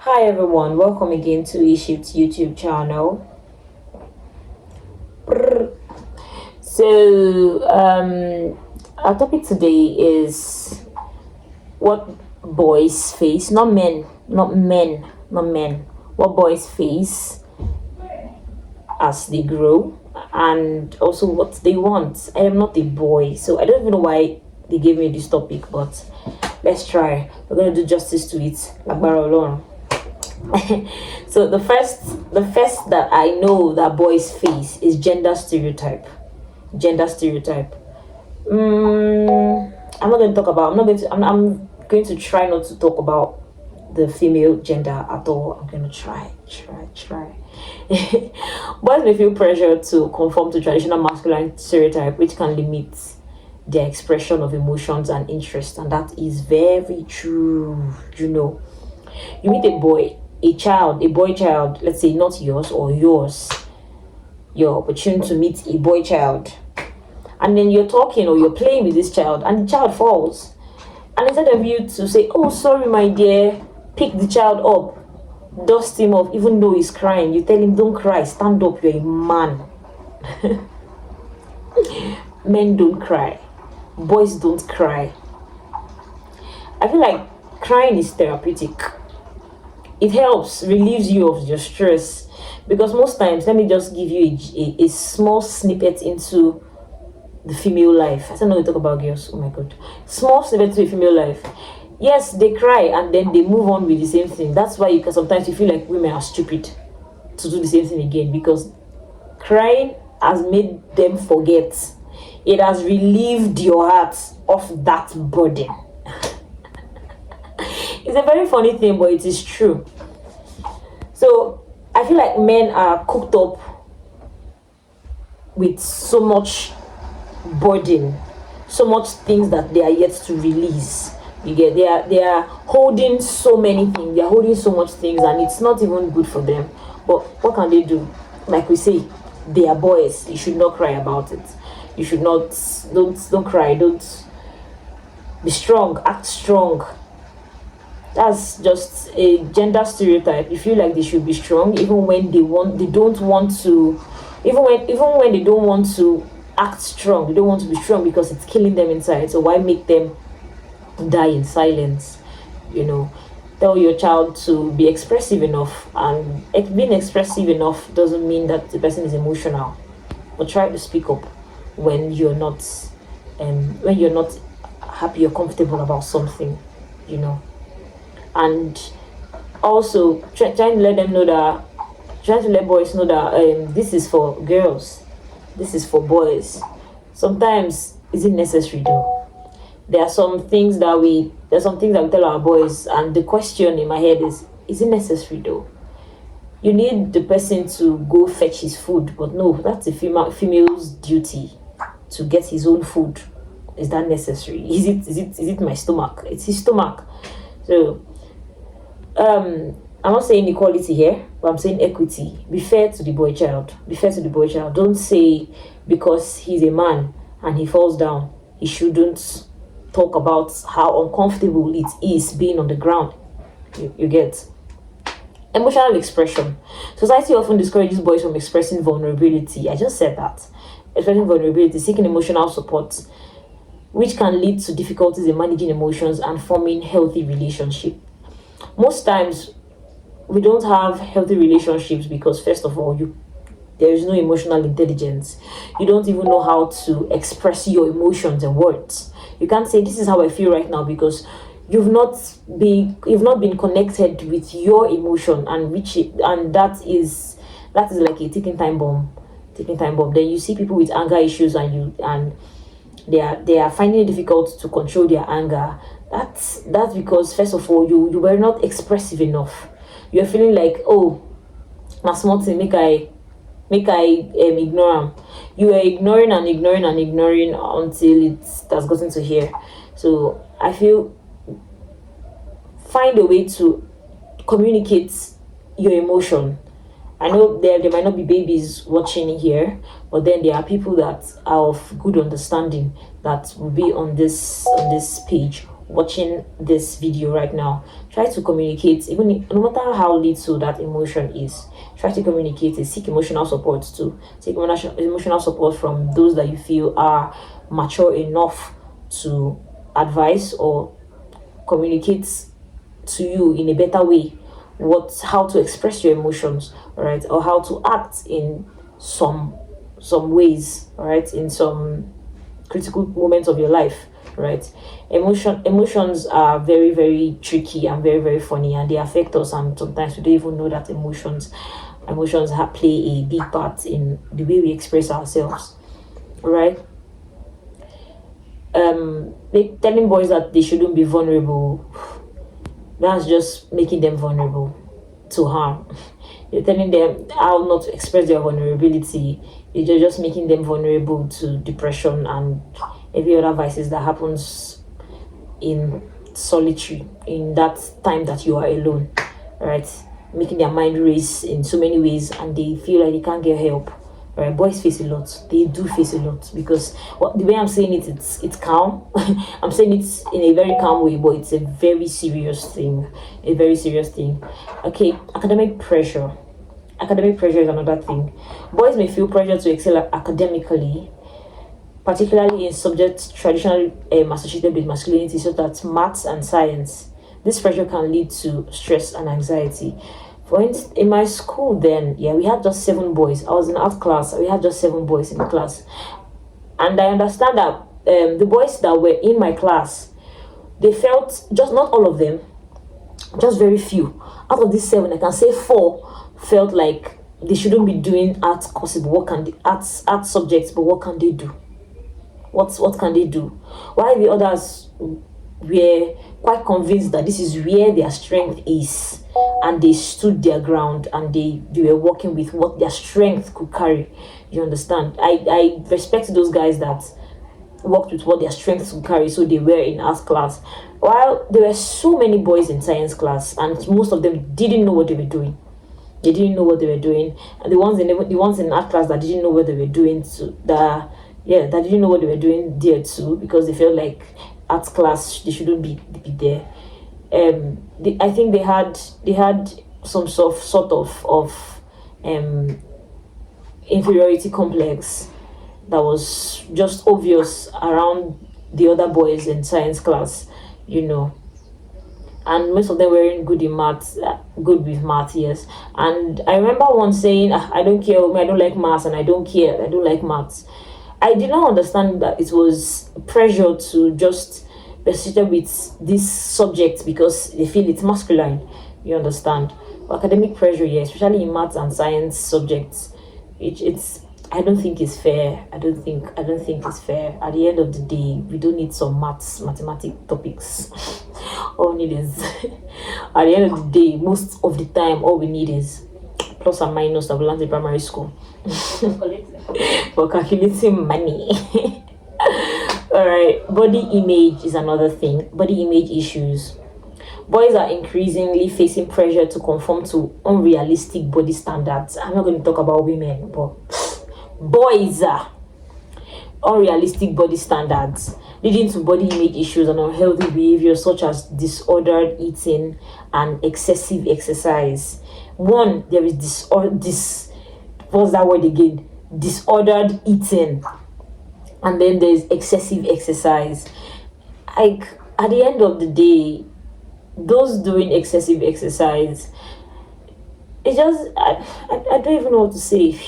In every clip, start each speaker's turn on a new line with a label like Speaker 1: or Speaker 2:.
Speaker 1: Hi everyone, welcome again to eShift YouTube channel. Our topic today is what boys face, not men, not men, not men. What boys face as they grow, and also what they want. I am not a boy, so I don't even know why they gave me this topic, but let's try. We're gonna do justice to it. Agbára Ọlọ́run. So the first that I know that boys face is gender stereotype. Gender stereotype. I'm not going to talk about. I'm going to try not to talk about the female gender at all. I'm going to try. Boys may feel pressure to conform to traditional masculine stereotype, which can limit their expression of emotions and interests, and that is very true. You meet a boy, a boy child, let's say not yours or yours, you're opportune to meet a boy child, and then you're talking or you're playing with this child, and the child falls, and instead of you to say, "Oh, sorry, my dear," pick the child up, dust him off, even though he's crying, you tell him, "Don't cry, stand up, you're a man." Men don't cry, boys don't cry. I feel like crying is therapeutic. It helps, relieves you of your stress, because most times, let me just give you a small snippet into the female life. I don't know we talk about girls. Oh my god, small snippet to a female life. Yes, they cry and then they move on with the same thing. That's why sometimes you feel like women are stupid to do the same thing again, because crying has made them forget. It has relieved your heart of that burden. It's a very funny thing, but it is true. So I feel like men are cooked up with so much burden, so much things that they are yet to release. You get, they are holding so many things, they are holding so much things, and it's not even good for them. But what can they do? Like we say, they are boys. You should not cry about it. You should not, don't cry, don't be strong, act strong. That's just a gender stereotype. You feel like they should be strong even when they don't want to, even when they don't want to act strong. They don't want to be strong because it's killing them inside. So why make them die in silence? Tell your child to be expressive enough, and being expressive enough doesn't mean that the person is emotional. But try to speak up when you're not happy or comfortable about something. And also trying to let boys know that this is for girls, this is for boys. Sometimes is it necessary though? There are some things that we tell our boys, and the question in my head is it necessary though? You need the person to go fetch his food, but no, that's a female's duty to get his own food. Is that necessary? Is it my stomach? It's his stomach. So I'm not saying equality here, but I'm saying equity. Be fair to the boy child. Don't say because he's a man and he falls down, he shouldn't talk about how uncomfortable it is being on the ground. You get. Emotional expression. Society often discourages boys from expressing vulnerability. I just said that. Expressing vulnerability, seeking emotional support, which can lead to difficulties in managing emotions and forming healthy relationships. Most times, we don't have healthy relationships because, first of all, there is no emotional intelligence. You don't even know how to express your emotions in words. You can't say this is how I feel right now because you've not been connected with your emotion, and that is like a ticking time bomb. Then you see people with anger issues, and they are finding it difficult to control their anger. That's because, first of all, you were not expressive enough. You're feeling like, oh, my small thing make I ignore them. You were ignoring until it has gotten to here. So I feel, find a way to communicate your emotion. I know there might not be babies watching here, but then there are people that are of good understanding that will be on this page watching this video right now, try to communicate, even no matter how little that emotion is. Try to communicate it. Seek emotional support too. Seek emotional support from those that you feel are mature enough to advise or communicate to you in a better way how to express your emotions, right, or how to act in some ways, right, in some critical moments of your life, right. Emotions are very, very tricky and very, very funny, and they affect us, and sometimes we don't even know that emotions play a big part in the way we express ourselves, right. Telling boys that they shouldn't be vulnerable, that's just making them vulnerable to harm. You're telling them how not to express their vulnerability. You're just making them vulnerable to depression and every other vices that happens in solitary, in that time that you are alone, right? Making their mind race in so many ways, and they feel like they can't get help. Right, boys face a lot. They do face a lot because the way I'm saying it, it's calm. I'm saying it in a very calm way, but it's a very serious thing. A very serious thing. Okay, academic pressure. Academic pressure is another thing. Boys may feel pressure to excel academically, particularly in subjects traditionally associated with masculinity, such as maths and science. This pressure can lead to stress and anxiety. For instance, in my school then, yeah, we had just 7 boys. I was in art class. We had just 7 boys in the class. And I understand that the boys that were in my class, they felt, just not all of them, just very few. Out of these 7, I can say 4 felt like they shouldn't be doing art courses, but what can art subjects, but what can they do? What can they do? While the others were quite convinced that this is where their strength is, and they stood their ground, and they were working with what their strength could carry. You understand? I respect those guys that worked with what their strengths could carry, so they were in art class. While there were so many boys in science class, and most of them didn't know what they were doing. They didn't know what they were doing, and the ones in art class that didn't know what they were doing, that didn't know what they were doing there too, because they felt like art class they shouldn't be there. I think they had some sort of inferiority complex that was just obvious around the other boys in science class, and most of them weren't good in maths, good with math, yes. And I remember one saying, I don't care, I don't like maths, and I don't care, I don't like maths. I did not understand that it was pressure to just persist with this subject because they feel it's masculine. You understand? Academic pressure, yeah, especially in maths and science subjects, it's I don't think it's fair. I don't think it's fair. At the end of the day, we don't need some mathematic topics. All we need is at the end of the day, most of the time, all we need is plus and minus that we learned in primary school. For calculating money. Alright, body image is another thing. Body image issues. Boys are increasingly facing pressure to conform to unrealistic body standards. I'm not going to talk about women, but boys are unrealistic body standards, leading to body image issues and unhealthy behavior such as disordered eating and excessive exercise. One, there is what's that word again? Disordered eating, and then there's excessive exercise. Like, at the end of the day, those doing excessive exercise, it's just I don't even know what to say.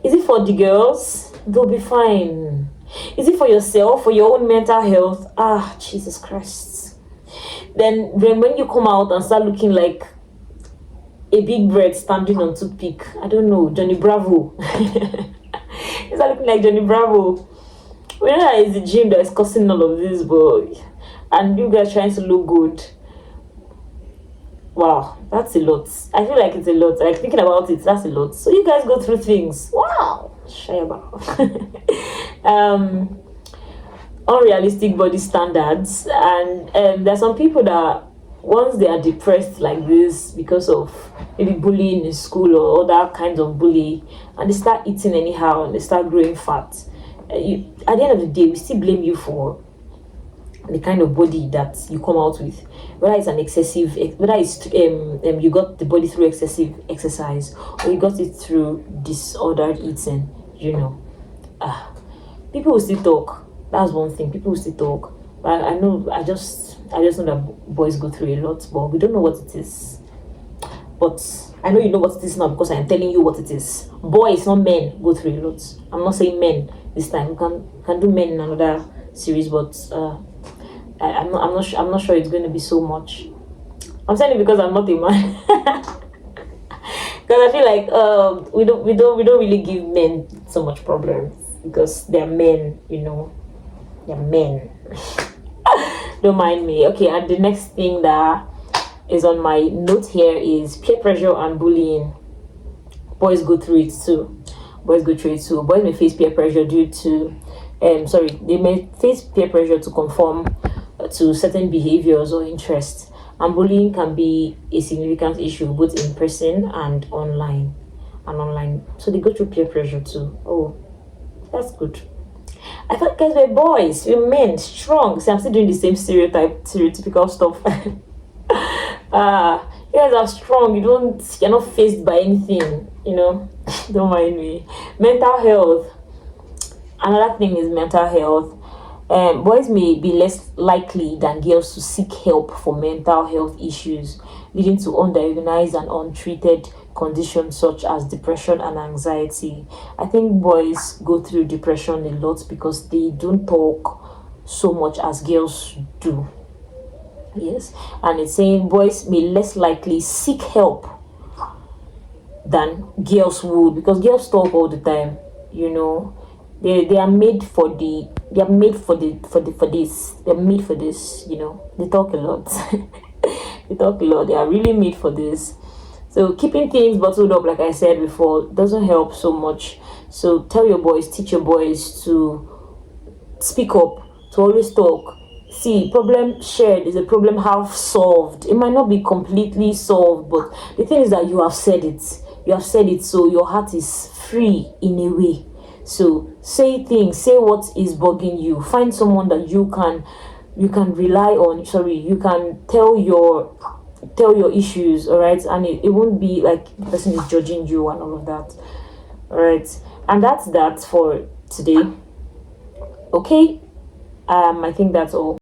Speaker 1: Is it for the girls? They'll be fine. Is it for yourself, for your own mental health? Jesus Christ. Then when you come out and start looking like a big bird standing on toothpick, I don't know, Johnny Bravo. You start looking like Johnny Bravo. We know that it's the gym that is causing all of this, but and you guys trying to look good. Wow, that's a lot. I feel like it's a lot. Like, thinking about it, that's a lot. So you guys go through things. Wow. Shayaba. Unrealistic body standards, and there's some people that once they are depressed like this because of maybe bullying in school or other kinds of bullying, and they start eating anyhow and they start growing fat, at the end of the day, we still blame you for the kind of body that you come out with, whether it's an excessive, whether it's you got the body through excessive exercise or you got it through disordered eating, you know. People will still talk. That's one thing. People will still talk. But I know, I just know that boys go through a lot, but we don't know what it is. But I know you know what it is now because I am telling you what it is. Boys, not men, go through a lot. I'm not saying men this time. We can do men in another series, but I'm not sure it's going to be so much. I'm saying it because I'm not a man. Because I feel like we don't really give men so much problems because they're men, you know. They're men. Don't mind me. Okay, and the next thing that is on my note here is peer pressure and bullying. Boys go through it too. Boys go through it too. Boys may face peer pressure due to they may face peer pressure to conform to certain behaviors or interests. And bullying can be a significant issue both in person and online. So they go through peer pressure too. Oh, that's good. I thought guys were boys, we're men, strong. See, I'm still doing the same stereotypical stuff. You guys are strong. You're not faced by anything. You know, don't mind me. Mental health. Another thing is mental health. Boys may be less likely than girls to seek help for mental health issues, leading to undiagnosed and untreated conditions such as depression and anxiety. I think boys go through depression a lot because they don't talk so much as girls do. Yes, and it's saying boys may less likely seek help than girls would because girls talk all the time, you know. They are made for this. They're made for this, you know. They talk a lot. They talk a lot. They are really made for this. So keeping things bottled up, like I said before, doesn't help so much. So tell your boys, teach your boys to speak up, to always talk. See, problem shared is a problem half solved. It might not be completely solved, but the thing is that you have said it. You have said it, so your heart is free in a way. So say things, say what is bugging you. Find someone that you can rely on. Sorry, you can tell your issues, all right, and it won't be like the person is judging you and all of that. All right, and that's that for today. Okay, I think that's all.